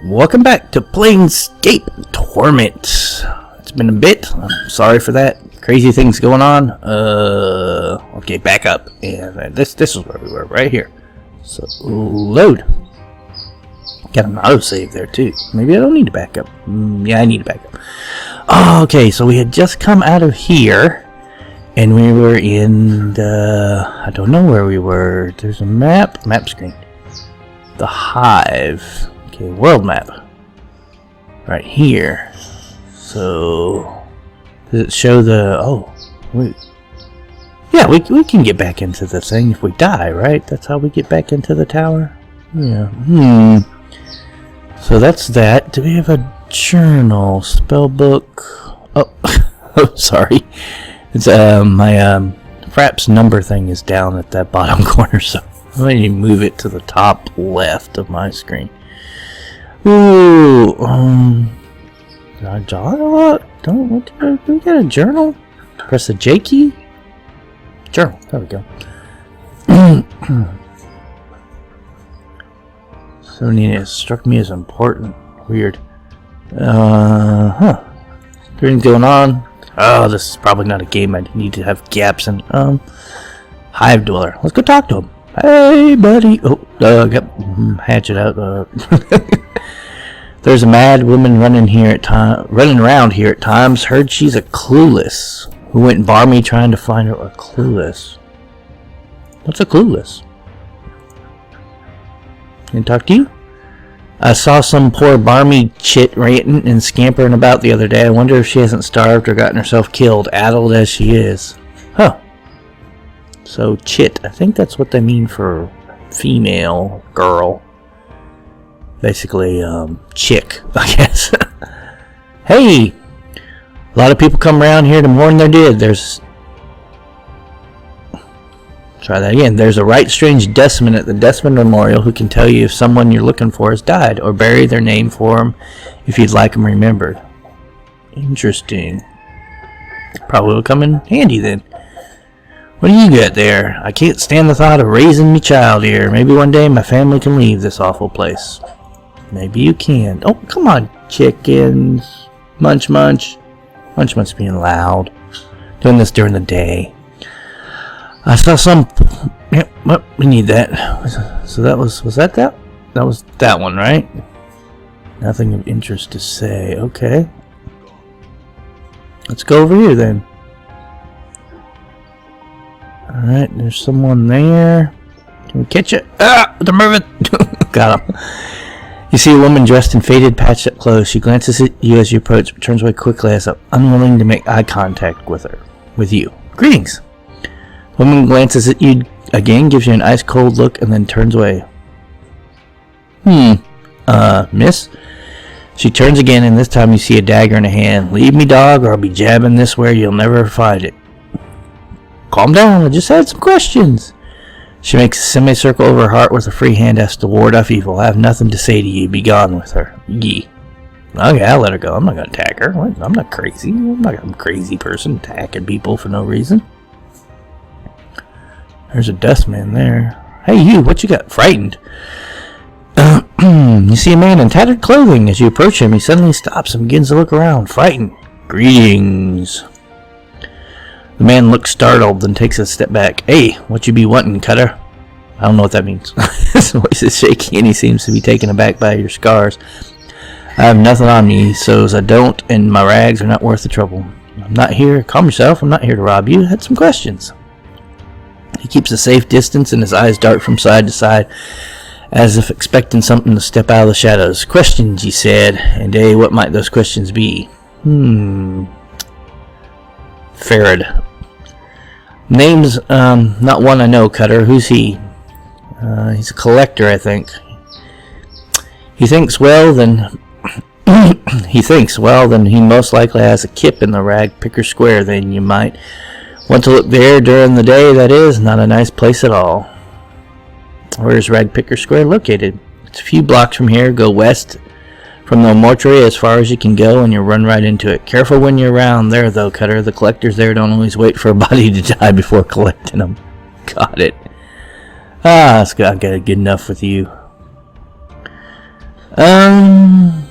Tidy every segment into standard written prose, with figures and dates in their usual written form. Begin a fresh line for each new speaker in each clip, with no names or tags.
Welcome back to Planescape Torment. It's been a bit. I'm sorry for that. Crazy things going on. Okay, back up. And this is where we were, right here. So, load. Got an autosave there, too. Maybe I don't need to back up. Yeah, I need to back up. Oh, okay, so we had just come out of here. And we were in the... I don't know where we were. There's a map screen. The Hive. Okay, world map. Right here. So... does it show the... oh, wait. Yeah, we can get back into the thing if we die, right? That's how we get back into the tower? Yeah. So that's that. Do we have a journal? Spellbook? Oh, oh, sorry. It's my Fraps number thing is down at that bottom corner, so I'm going to move it to the top left of my screen. Ooh, did I draw? Do we got a journal? Press the J key? Journal, there we go. So it struck me as important. Weird. Everything's going on. Oh, this is probably not a game I need to have gaps in. Hive Dweller. Let's go talk to him. Hey, buddy. Oh, got hatchet out. There's a mad woman running around here at times. Heard she's a clueless. Who went barmy trying to find her a clueless. What's a clueless? Can I talk to you? I saw some poor barmy chit ranting and scampering about the other day. I wonder if she hasn't starved or gotten herself killed, addled as she is. Huh. So, chit. I think that's what they mean for female, girl. Basically, chick, I guess. Hey! A lot of people come around here to mourn their dead. Try that again. There's a right strange Desmond at the Desmond Memorial who can tell you if someone you're looking for has died, or bury their name for them if you'd like them remembered. Interesting. Probably will come in handy then. What do you got there? I can't stand the thought of raising me child here. Maybe one day my family can leave this awful place. Maybe you can. Oh, come on, chickens. Munch, munch. Munch, munch being loud. Doing this during the day. I saw some... yep, well, we need that. So that was that? That was that one, right? Nothing of interest to say. Okay. Let's go over here then. Alright, there's someone there. Can we catch it? Ah! They're moving! Got him. You see a woman dressed in faded, patched-up clothes. She glances at you as you approach, but turns away quickly as if unwilling to make eye contact with you. Greetings! The woman glances at you again, gives you an ice-cold look, and then turns away. Miss? She turns again, and this time you see a dagger in a hand. Leave me, dog, or I'll be jabbing this where you'll never find it. Calm down, I just had some questions. She makes a semicircle over her heart with a free hand, as to ward off evil. I have nothing to say to you. Be gone with her. Yee. Okay, I'll let her go. I'm not going to attack her. I'm not crazy. I'm not a crazy person attacking people for no reason. There's a dustman there. Hey, you, what you got? Frightened. You see a man in tattered clothing. As you approach him, he suddenly stops and begins to look around, frightened. Greetings. The man looks startled, then takes a step back. Hey, what you be wanting, Cutter? I don't know what that means. His voice is shaky, and he seems to be taken aback by your scars. I have nothing on me, so as I don't, and my rags are not worth the trouble. I'm not here. Calm yourself. I'm not here to rob you. I had some questions. He keeps a safe distance, and his eyes dart from side to side, as if expecting something to step out of the shadows. Questions, he said. And what might those questions be? Farad. Name's, not one I know, Cutter. Who's he? He's a collector, I think. He thinks, well, then he most likely has a kip in the Rag Picker Square. Then you might want to look there during the day. That is not a nice place at all. Where is Rag Picker Square located? It's a few blocks from here. Go west from the mortuary as far as you can go, and you'll run right into it. Careful when you're around there, though, Cutter. The collectors there don't always wait for a body to die before collecting them. Got it. I've got it good enough with you. Um.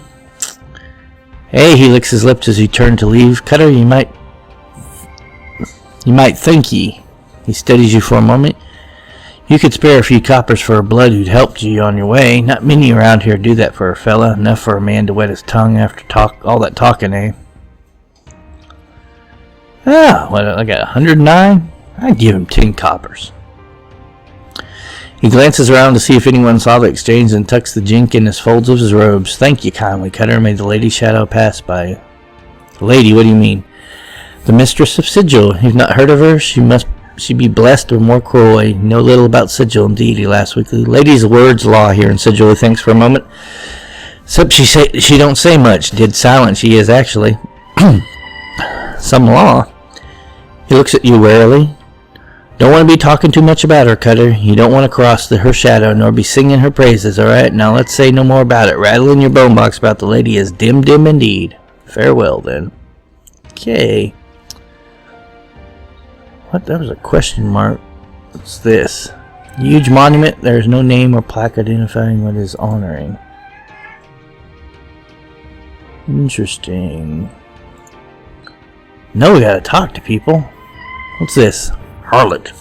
Hey, he licks his lips as he turned to leave. Cutter, you might think he studies you for a moment. You could spare a few coppers for a blood who'd helped you on your way. Not many around here do that for a fella. Enough for a man to wet his tongue after all that talking, eh? Ah, what, I got 109? I'd give him 10 coppers. He glances around to see if anyone saw the exchange and tucks the jink in his folds of his robes. Thank you kindly, Cutter. Made the lady's shadow pass by you. The lady, what do you mean? The mistress of Sigil. You've not heard of her? She be blessed or more cruel. Know little about Sigil, indeed, he laughs weakly. Lady's word's law here in Sigil, he thinks for a moment. Except she don't say much. Dead silent she is, actually. Some law. He looks at you warily. Don't want to be talking too much about her, Cutter. You don't want to cross her shadow, nor be singing her praises, alright? Now let's say no more about it. Rattling your bone box about the lady is dim indeed. Farewell, then. Okay. What? That was a question mark. What's this? Huge monument. There is no name or plaque identifying what is honoring. Interesting. No, we gotta talk to people. What's this? Harlot.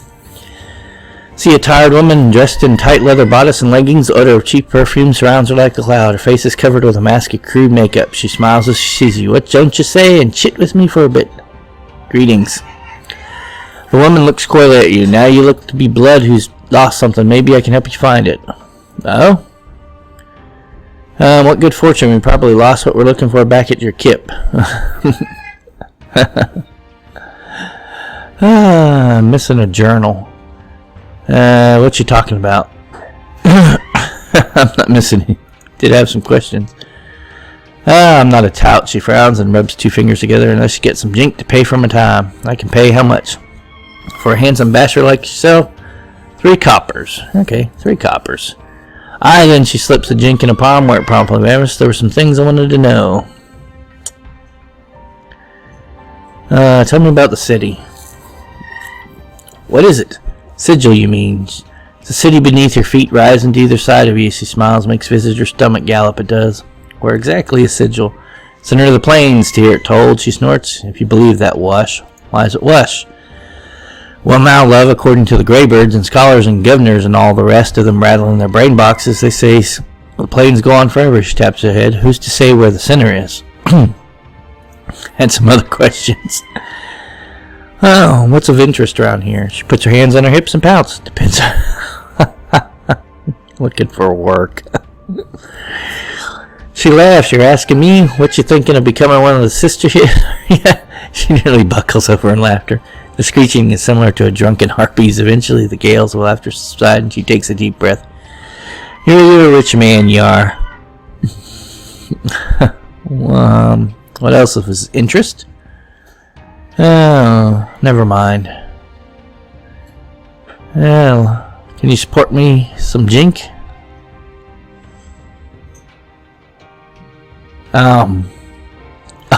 See a tired woman dressed in tight leather bodice and leggings. The odor of cheap perfume surrounds her like a cloud. Her face is covered with a mask of crude makeup. She smiles as she sees you. What don't you say? And chit with me for a bit. Greetings. The woman looks coyly at you. Now you look to be blood who's lost something. Maybe I can help you find it. Oh? What good fortune. We probably lost what we're looking for back at your kip. I'm missing a journal. What you talking about? I'm not missing any. Did have some questions. I'm not a tout. She frowns and rubs two fingers together. Unless you get some jink to pay for my time. I can pay how much? For a handsome basher like yourself? 3 coppers. Okay, 3 coppers. Aye, then she slips the jink in a palm where it promptly vanished. There were some things I wanted to know. Tell me about the city. What is it? Sigil, you mean? The city beneath your feet rising to either side of you. She smiles, makes visitor's stomach gallop. It does. Where exactly is Sigil? Center of the plains, to hear it told. She snorts. If you believe that wash. Why is it wash? Well now, love, according to the Greybirds and scholars and governors and all the rest of them rattling their brain boxes, they say the plains go on forever. She taps her head. Who's to say where the center is? And some other questions. Oh, what's of interest around here? She puts her hands on her hips and pouts. Depends. Looking for work. She laughs. You're asking me what you thinking of becoming one of the sisters? Yeah. She nearly buckles over in laughter. The screeching is similar to a drunken harpies. Eventually the gales will have to subside and she takes a deep breath. You're a rich man, you are. What else of his interest? Oh, never mind. Well, can you support me some jink?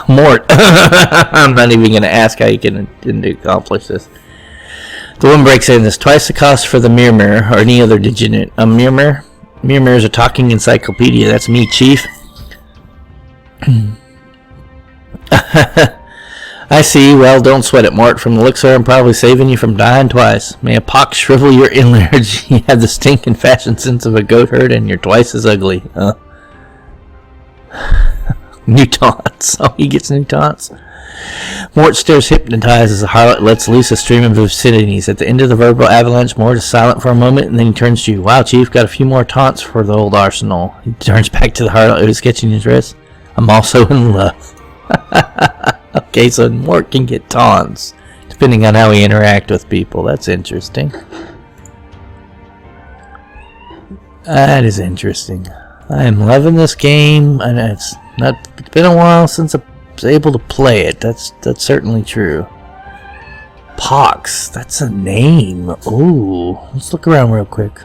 Mort. I'm not even going to ask how you can accomplish this. The woman breaks in. This twice the cost for the mirror or any other degenerate. A mirror? Mirror is a talking encyclopedia. That's me, Chief. I see. Well, don't sweat it, Mort. From the looks of her, I'm probably saving you from dying twice. May a pox shrivel your innards. You have the stinking fashion sense of a goat herd, and you're twice as ugly. New taunts. Oh, he gets new taunts. Mort stares hypnotized as the harlot lets loose a stream of obscenities. At the end of the verbal avalanche, Mort is silent for a moment, and then he turns to you. Wow, Chief, got a few more taunts for the old arsenal. He turns back to the harlot who is sketching his wrist. I'm also in love. Okay, so Mort can get taunts, depending on how we interact with people. That's interesting. That is interesting. I am loving this game, and it's been a while since I was able to play it. That's certainly true. Pox, that's a name. Ooh, let's look around real quick.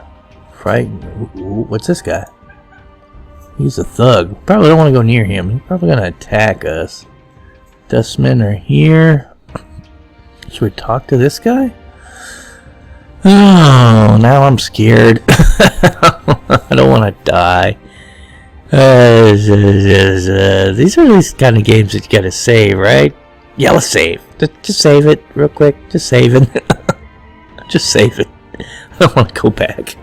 Frightened. Ooh, what's this guy? He's a thug. Probably don't want to go near him. He's probably gonna attack us. Dustmen are here. Should we talk to this guy? Oh, now I'm scared. I don't want to die. These are these kind of games that you gotta save, right? Yeah, let's save. Just save it real quick. Just save it. Just save it. I don't want to go back.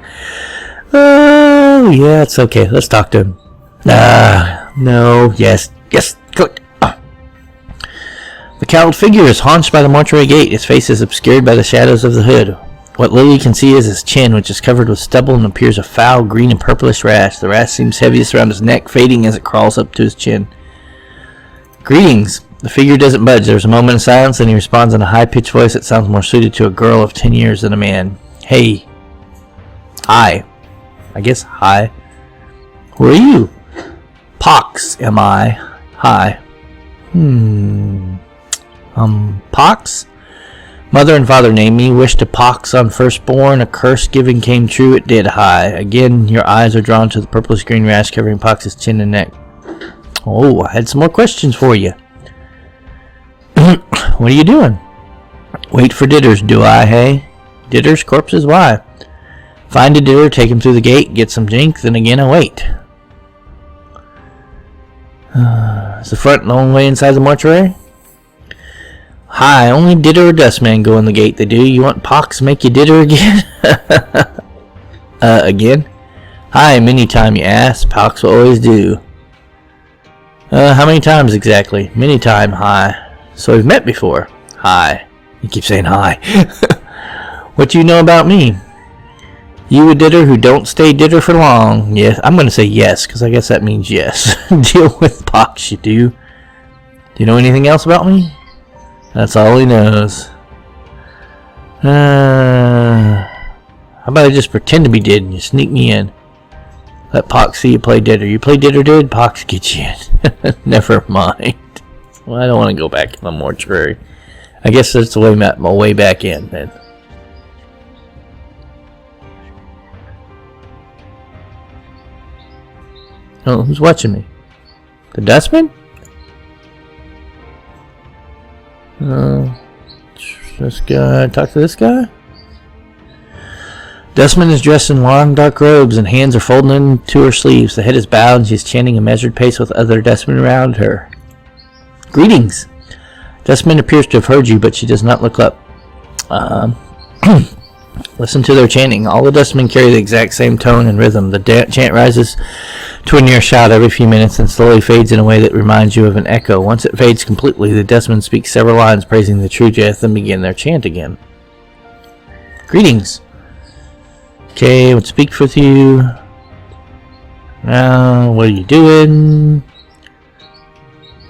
Oh, yeah, it's okay. Let's talk to him. No, yes, good. The cowled figure is haunched by the mortuary gate. His face is obscured by the shadows of the hood. What Lily can see is his chin, which is covered with stubble and appears a foul green and purplish rash. The rash seems heaviest around his neck, fading as it crawls up to his chin. Greetings. The figure doesn't budge. There's a moment of silence, and he responds in a high-pitched voice that sounds more suited to a girl of 10 years than a man. Hey. Hi. I guess hi. Who are you? Pox, am I? Hi. Pox? Mother and father named me, wished to pox on firstborn, a curse given came true, it did. Hi. Again, your eyes are drawn to the purplish green rash covering Pox's chin and neck. Oh, I had some more questions for you. What are you doing? Wait for ditters, do I, hey? Ditters, corpses, why? Find a ditter, take him through the gate, get some drink, then again I wait. Is the front the only way inside the mortuary? Hi, only ditter or dustman go in the gate, they do. You want Pox make you ditter again? Again? Hi, many time you ask. Pox will always do. How many times exactly? Many time, hi. So we've met before. Hi. You keep saying hi. What do you know about me? You a ditter who don't stay ditter for long. Yes, I'm going to say yes, because I guess that means yes. Deal with Pox, you do. Do you know anything else about me? That's all he knows. How about I just pretend to be dead and you sneak me in? Let Pox see you play ditter. You play ditter, dude? Pox gets you in. Never mind. Well, I don't want to go back to the mortuary. I guess that's the way my way back in, then. Oh, who's watching me? The dustman? This guy, talk to this guy? Dustman is dressed in long dark robes and hands are folded into her sleeves. The head is bowed and she is chanting a measured pace with other dustmen around her. Greetings. Dustman appears to have heard you, but she does not look up. Listen to their chanting. All the dustmen carry the exact same tone and rhythm. The chant rises to a near shout every few minutes and slowly fades in a way that reminds you of an echo. Once it fades completely, the dustmen speak several lines praising the true death and begin their chant again. Greetings. Okay, let's speak with you. Now, what are you doing?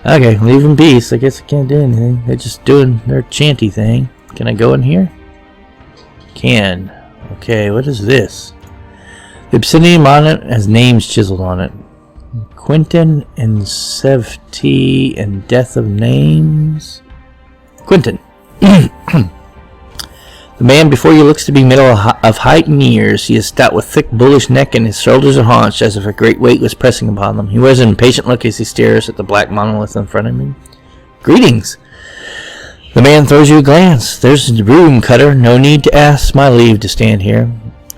Okay, leave in peace. I guess I can't do anything. They're just doing their chanty thing. Can I go in here? Can. Okay, what is this? The obsidian monument has names chiseled on it. Quentin and Sevti and Death of Names. Quentin. The man before you looks to be middle of height and years. He is stout with thick bullish neck and his shoulders are haunched as if a great weight was pressing upon them. He wears an impatient look as he stares at the black monolith in front of him. Greetings. The man throws you a glance. There's the room, Cutter. No need to ask my leave to stand here.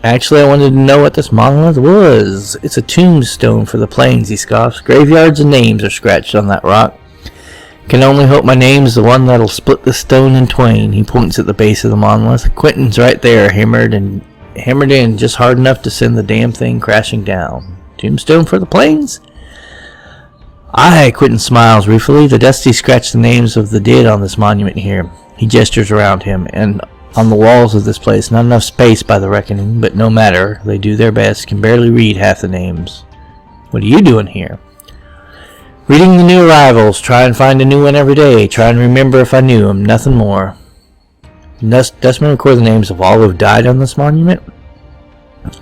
Actually, I wanted to know what this monolith was. It's a tombstone for the plains, he scoffs. Graveyards and names are scratched on that rock. Can only hope my name's the one that'll split the stone in twain. He points at the base of the monolith. Quentin's right there, hammered in just hard enough to send the damn thing crashing down. Tombstone for the plains? Aye, Quentin smiles ruefully. The dusty scratch the names of the dead on this monument here. He gestures around him, and on the walls of this place, not enough space by the reckoning, but no matter. They do their best, can barely read half the names. What are you doing here? Reading the new arrivals. Try and find a new one every day. Try and remember if I knew him. Nothing more. Dustmen record the names of all who have died on this monument?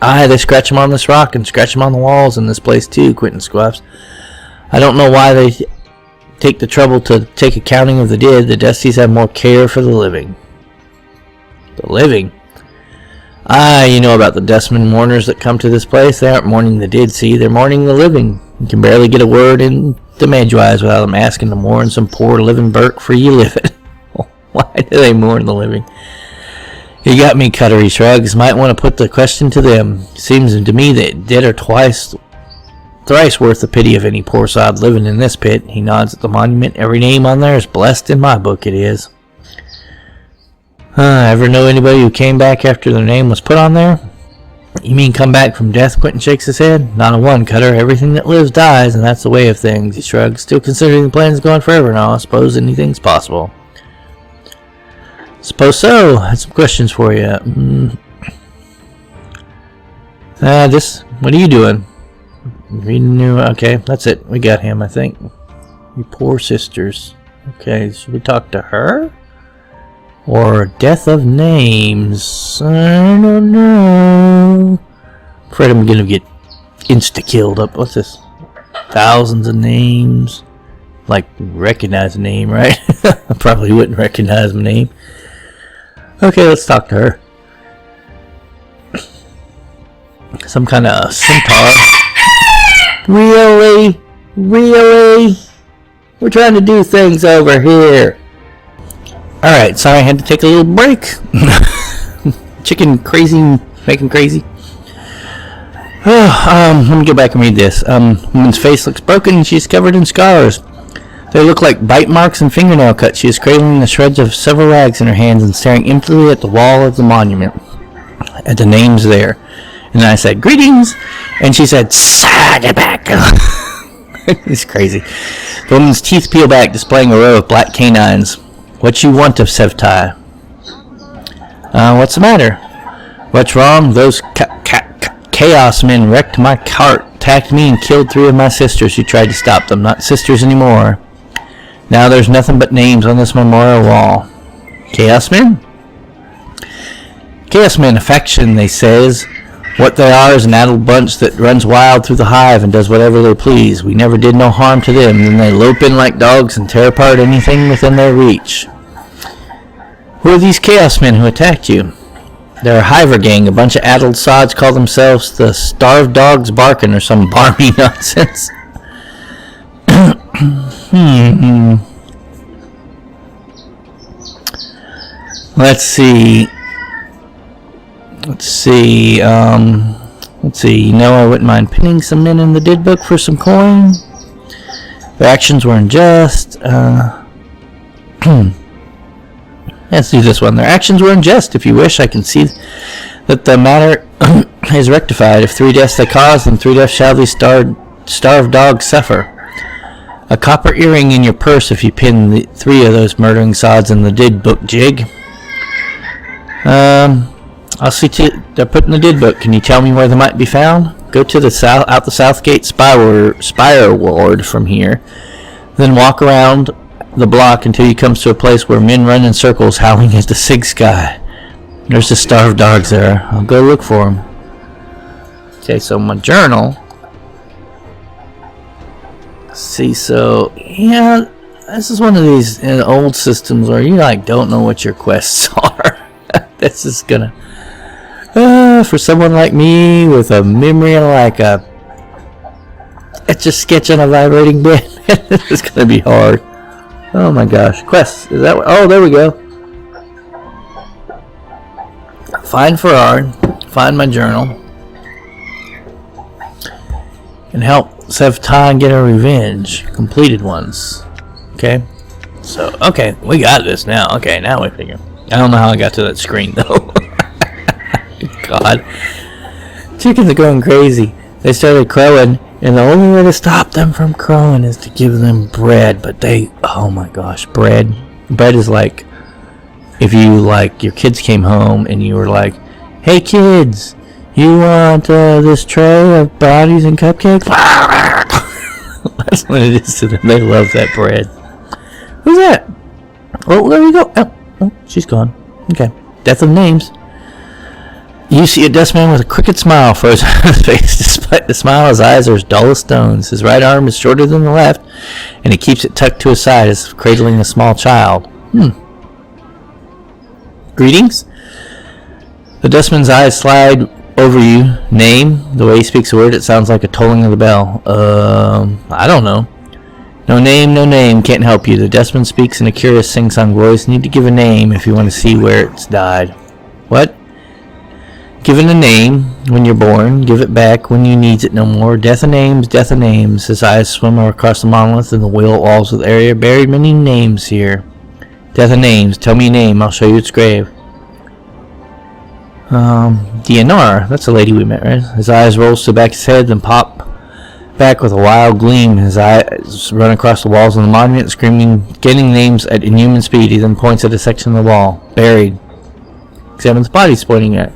Aye, they scratch them on this rock and scratch them on the walls in this place too, Quentin squawks. I don't know why they take the trouble to take accounting of the dead. The Dusties have more care for the living. The living? Aye, you know about the dustmen mourners that come to this place. They aren't mourning the dead, see. They're mourning the living. You can barely get a word in the Medjwise without them asking to mourn some poor living Burke for you living. Why do they mourn the living? You got me, Cutter, he shrugs. Might want to put the question to them. Seems to me that dead are twice thrice worth the pity of any poor sod living in this pit. He nods at the monument. Every name on there is blessed in my book, it is. Ever know anybody who came back after their name was put on there? You mean come back from death? Quentin shakes his head. Not a one, Cutter. Everything that lives dies, and that's the way of things. He shrugs. Still considering the plan's going forever now. I suppose anything's possible. Suppose so. I had some questions for you. What are you doing? Reading new. Okay, that's it. We got him, I think. You poor sisters. Okay, should we talk to her? Or Death of Names? I don't know. Afraid I'm gonna get insta-killed up. What's this? Thousands of names. Like, recognize a name, right? I probably wouldn't recognize my name. Okay, let's talk to her. Some kind of centaur. Really? Really? We're trying to do things over here. Alright, sorry I had to take a little break. Chicken crazy, making crazy. Let me go back and read this. Woman's face looks broken and she's covered in scars. They look like bite marks and fingernail cuts. She is cradling the shreds of several rags in her hands and staring emptily at the wall of the monument. At the names there. And I said, greetings! And she said, back. It's crazy. The woman's teeth peel back, displaying a row of black canines. What you want of Sevtai? What's the matter? What's wrong? Those chaos men wrecked my cart, attacked me, and killed 3 of my sisters who tried to stop them. Not sisters anymore. Now there's nothing but names on this memorial wall. Chaos men? Chaos men, a faction, they says. What they are is an addled bunch that runs wild through the hive and does whatever they please. We never did no harm to them, and then they lope in like dogs and tear apart anything within their reach. Who are these chaos men who attacked you? They're a hiver gang. A bunch of addled sods call themselves the Starved Dogs Barking or some barmy nonsense. Let's see. You know, I wouldn't mind pinning some men in the dead book for some coin. Their actions were unjust. Let's do this one. Their actions were unjust. If you wish, I can see that the matter is rectified. If 3 deaths they cause, then 3 deaths shall these starved dogs suffer. A copper earring in your purse if you pin the 3 of those murdering sods in the dead book, Jig. I'll see to they're put in the dead book. Can you tell me where they might be found? Go to the south gate spire ward from here. Then walk around the block until you come to a place where men run in circles howling at the sig sky. There's the starved dogs there. I'll go look for them. Okay, so my journal. See, so yeah, this is one of these old systems where you like don't know what your quests are. This is gonna for someone like me with a memory like a etch a sketch on a vibrating bed. It's gonna be hard. Oh my gosh, quests. Is that? Oh, there we go. Find Farard. Find my journal. And help Sevtai get her revenge. Completed ones. Okay. So, okay, we got this now. Okay, now we figure. I don't know how I got to that screen though. God. Chickens are going crazy. They started crowing, and the only way to stop them from crowing is to give them bread. But they, oh my gosh, bread. Bread is like, if you, like, your kids came home and you were like, hey kids, you want this tray of brownies and cupcakes? That's what it is to them. They love that bread. Who's that? Oh, there you go. Oh, she's gone. Okay. Death of Names. You see a dustman with a crooked smile frozen on his face. Despite the smile, his eyes are as dull as stones. His right arm is shorter than the left, and he keeps it tucked to his side as if cradling a small child. Greetings? The dustman's eyes slide over you. Name? The way he speaks a word, it sounds like a tolling of the bell. I don't know. No name, can't help you. The dustman speaks in a curious sing-song voice. Need to give a name if you want to see where it's died. What? Given a name when you're born, give it back when you needs it no more. Death of names, death of names. His eyes swim across the monolith and the wheel walls of the area. Buried many names here. Death of names. Tell me your name. I'll show you its grave. DNR. That's the lady we met, right? His eyes roll to the back of his head, then pop back with a wild gleam. His eyes run across the walls of the monument, screaming, getting names at inhuman speed. He then points at a section of the wall. Buried. Examines the body he's pointing at.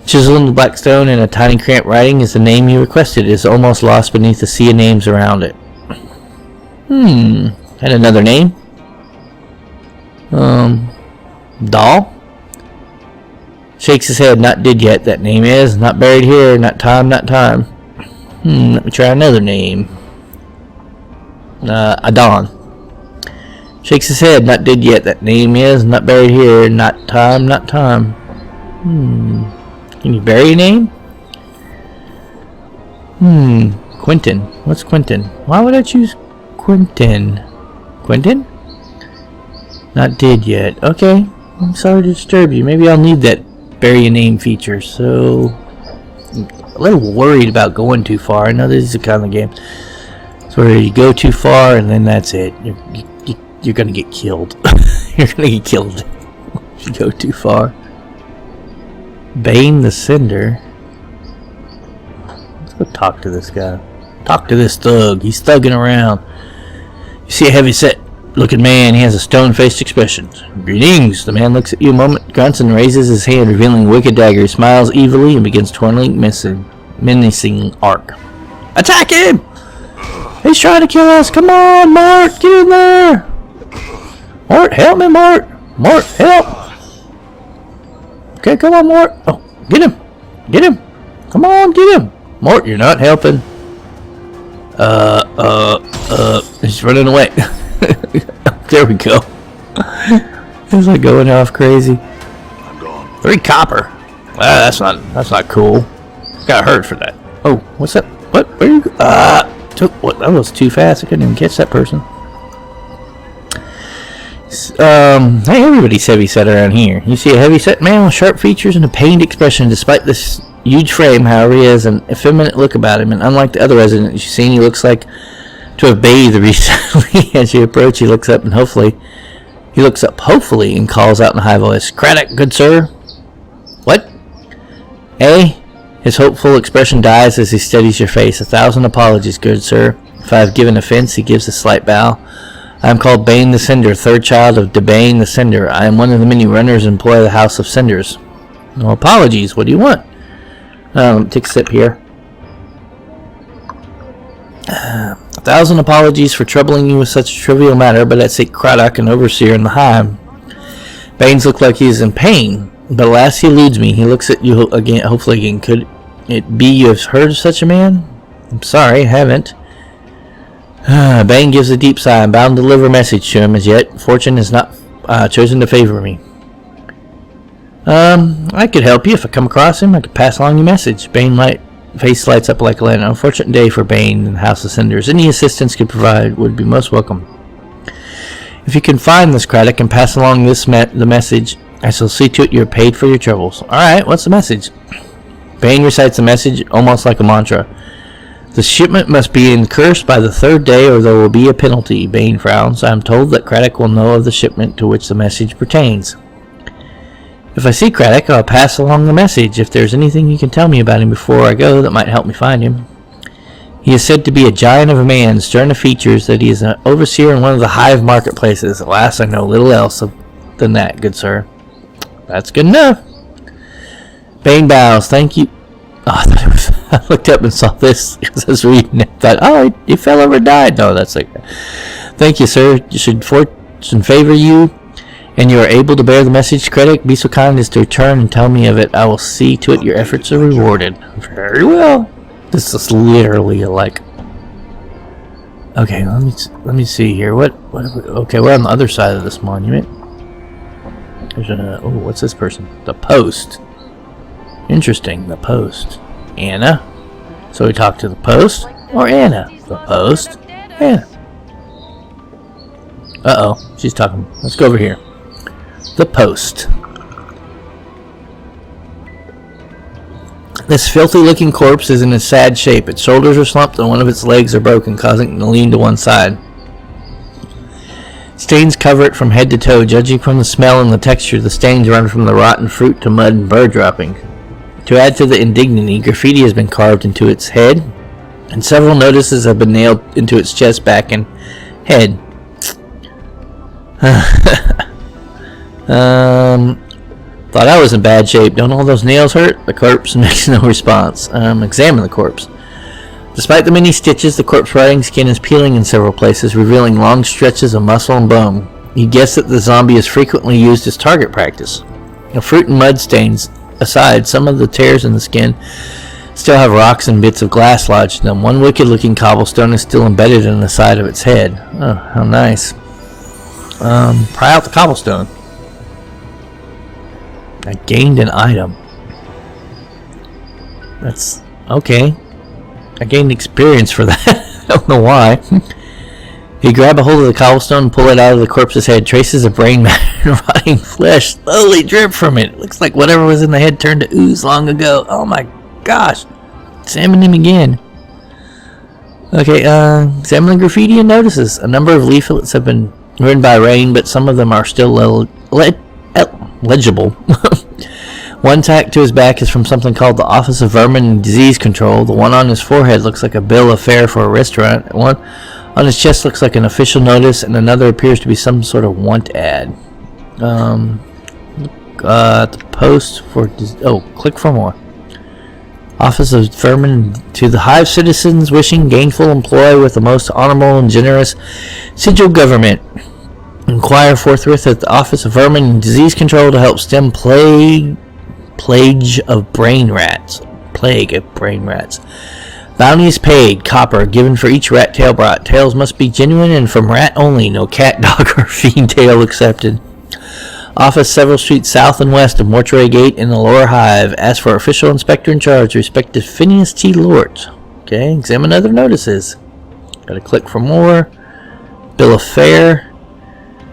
Chiseled in the black stone in a tiny cramped writing is the name you requested. It is almost lost beneath the sea of names around it. Had another name? Doll? Shakes his head. Not dead yet. That name is. Not buried here. Not time, not time. Let me try another name. Adon. Shakes his head. Not dead yet. That name is. Not buried here. Not time, not time. Can you bury a name? Quentin. What's Quentin? Why would I choose Quentin? Quentin? Not dead yet. Okay. I'm sorry to disturb you. Maybe I'll need that bury a name feature. So, I'm a little worried about going too far. I know this is the kind of game where you go too far and then that's it. You're gonna get killed. You're gonna get killed if you go too far. Bane the Cinder. Let's go talk to this guy. Talk to this thug. He's thugging around. You see a heavy-set looking man. He has a stone-faced expression. Greetings. The man looks at you a moment, grunts, and raises his hand, revealing a wicked dagger. He smiles evilly and begins twirling menacing arc. Attack him! He's trying to kill us. Come on, Mort. Get in there. Mort, help me, Mort. Mort, help. Okay, come on, Mort. Oh, get him. Get him. Come on, get him. Mort, you're not helping. He's running away. There we go. He's like going off crazy.
I'm gone.
3 copper. That's not cool. Got hurt for that. Oh, what's that? What? Where you go? What? That was too fast. I couldn't even catch that person. Hey, everybody's heavy set around here. You see a heavy set man with sharp features and a pained expression. Despite this huge frame, however, he has an effeminate look about him, and unlike the other residents you've seen, he looks like to have bathed recently. As you approach, he looks up hopefully, and calls out in a high voice, "Craddock, good sir." What? Eh? His hopeful expression dies as he studies your face. 1,000 apologies, good sir. If I have given offense, he gives a slight bow. I am called Bane the Cinder, third child of Debane the Cinder. I am one of the many runners employed the House of Cinders. No apologies. What do you want? Take a sip here. 1,000 apologies for troubling you with such a trivial matter, but I seek Craddock, an overseer in the hive. Banes look like he is in pain, but alas, he eludes me. He looks at you again, hopefully again. Could it be you have heard of such a man? I'm sorry, I haven't. Bane gives a deep sigh. I'm bound to deliver a message to him. As yet, fortune has not chosen to favor me. I could help you if I come across him. I could pass along your message. Bane face lights up like a lantern. Unfortunate day for Bane and the House of Cinders. Any assistance could provide would be most welcome. If you can find this Craddock and pass along the message, I shall see to it you're paid for your troubles. Alright, what's the message? Bane recites the message almost like a mantra. The shipment must be incursed by the 3rd day or there will be a penalty. Bane frowns. I am told that Craddock will know of the shipment to which the message pertains. If I see Craddock, I'll pass along the message. If there's anything you can tell me about him before I go that might help me find him. He is said to be a giant of a man, stern of features, that he is an overseer in one of the hive marketplaces. Alas, I know little else than that, good sir. That's good enough. Bane bows. Thank you. Oh, I looked up and saw this because I was reading it. I thought, oh, he fell over and died. No, that's like, thank you, sir. Should fortune favor you and you are able to bear the message, Craddock, be so kind as to return and tell me of it. I will see to it your efforts are rewarded. Very well. This is literally like. Okay, let me see here. Okay, we're on the other side of this monument. There's what's this person? The Post. Interesting, the Post. Anna. So we talk to the Post or Anna? The Post. Anna. Uh-oh, she's talking. Let's go over here. The Post. This filthy-looking corpse is in a sad shape. Its shoulders are slumped and one of its legs are broken, causing it to lean to one side. Stains cover it from head to toe. Judging from the smell and the texture, the stains run from the rotten fruit to mud and bird droppings. To add to the indignity, graffiti has been carved into its head, and several notices have been nailed into its chest, back, and head. Thought I was in bad shape. Don't all those nails hurt? The corpse makes no response. Examine the corpse. Despite the many stitches, the corpse rotting skin is peeling in several places, revealing long stretches of muscle and bone. You guess that the zombie is frequently used as target practice. The fruit and mud stains aside, some of the tears in the skin still have rocks and bits of glass lodged in them. One wicked-looking cobblestone is still embedded in the side of its head. Oh, how nice. Pry out the cobblestone. I gained an item. That's okay. I gained experience for that. I don't know why. You grab a hold of the cobblestone and pull it out of the corpse's head. Traces of brain matter and rotting flesh slowly drip from it. It looks like whatever was in the head turned to ooze long ago. Oh my gosh. Examine him again. Okay, examine the graffiti and notices. A number of leaflets have been ruined by rain, but some of them are still legible. One tacked to his back is from something called the Office of Vermin and Disease Control. The one on his forehead looks like a bill of fare for a restaurant. One on his chest looks like an official notice, and another appears to be some sort of want ad. The post for... click for more. Office of Vermin to the Hive citizens wishing gainful employ with the most honorable and generous sigil government. Inquire forthwith at the Office of Vermin and Disease Control to help stem plague of brain rats. Bounty is paid. Copper given for each rat tail brought. Tails must be genuine and from rat only. No cat, dog, or fiend tail accepted. Office several streets south and west of Mortuary Gate in the Lower Hive. Ask for official inspector in charge, respected Phineas T. Lort. Okay, examine other notices. Gotta click for more. Bill of fare.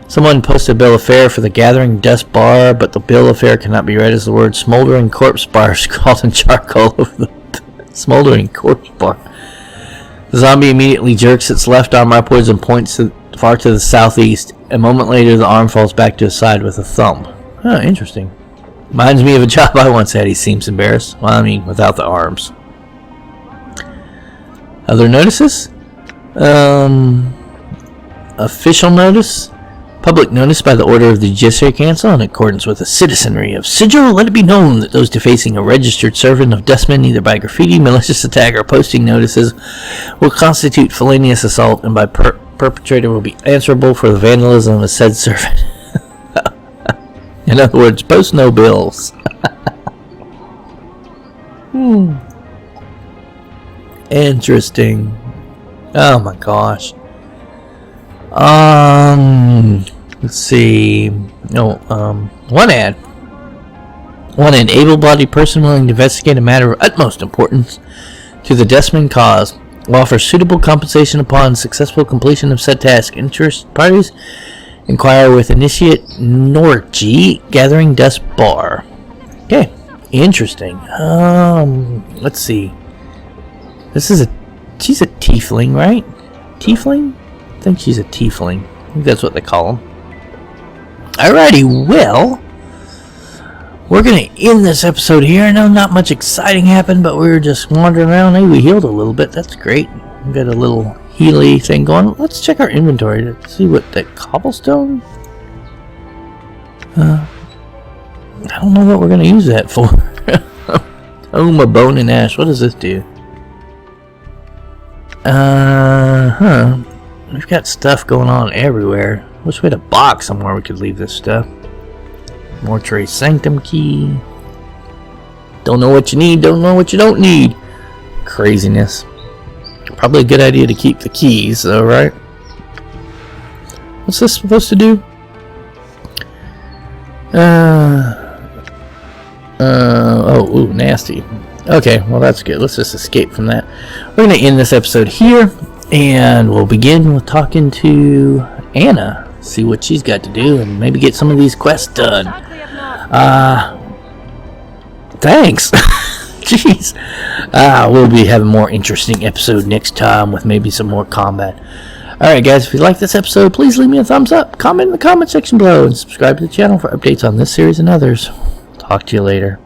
Someone posted a bill of fare for the Gathering Dust Bar, but the bill of fare cannot be read as the word Smoldering Corpse Bar scrawled in charcoal over the Smoldering Corpse Bar. The zombie immediately jerks its left arm upwards and points far to the southeast. A moment later, the arm falls back to his side with a thumb. Oh, interesting. Reminds me of a job I once had. He seems embarrassed. Well, I mean, without the arms. Other notices? Official notice. Public notice by the order of the Judiciary Council in accordance with the citizenry of Sigil. Let it be known that those defacing a registered servant of Dustman, either by graffiti, malicious attack, or posting notices, will constitute felonious assault, and by perpetrator will be answerable for the vandalism of said servant. In other words, post no bills. Interesting. Oh my gosh. Let's see. One ad. One, an able-bodied person willing to investigate a matter of utmost importance to the Dustman cause will offer suitable compensation upon successful completion of said task. Interested parties inquire with Initiate Norji, Gathering Dust Bar. Okay, interesting. Let's see. She's a tiefling, right? Tiefling? I think she's a tiefling. I think that's what they call them. Alrighty, well, we're going to end this episode here. I know not much exciting happened, but we were just wandering around. Hey, we healed a little bit. That's great. We got a little Healy thing going. Let's check our inventory to see what that cobblestone. I don't know what we're going to use that for. Oh, my bone and ash. What does this do? We've got stuff going on everywhere. Wish we had a box somewhere we could leave this stuff. Mortuary Sanctum key. Don't know what you need, don't know what you don't need. Craziness. Probably a good idea to keep the keys, though, right? What's this supposed to do? Ooh, nasty. Okay, well that's good. Let's just escape from that. We're going to end this episode here, and we'll begin with talking to Anna. See what she's got to do, and maybe get some of these quests done. Thanks. Jeez. We'll be having more interesting episode next time with maybe some more combat. Alright guys, if you like this episode, please leave me a thumbs up, comment in the comment section below, and subscribe to the channel for updates on this series and others. Talk to you later.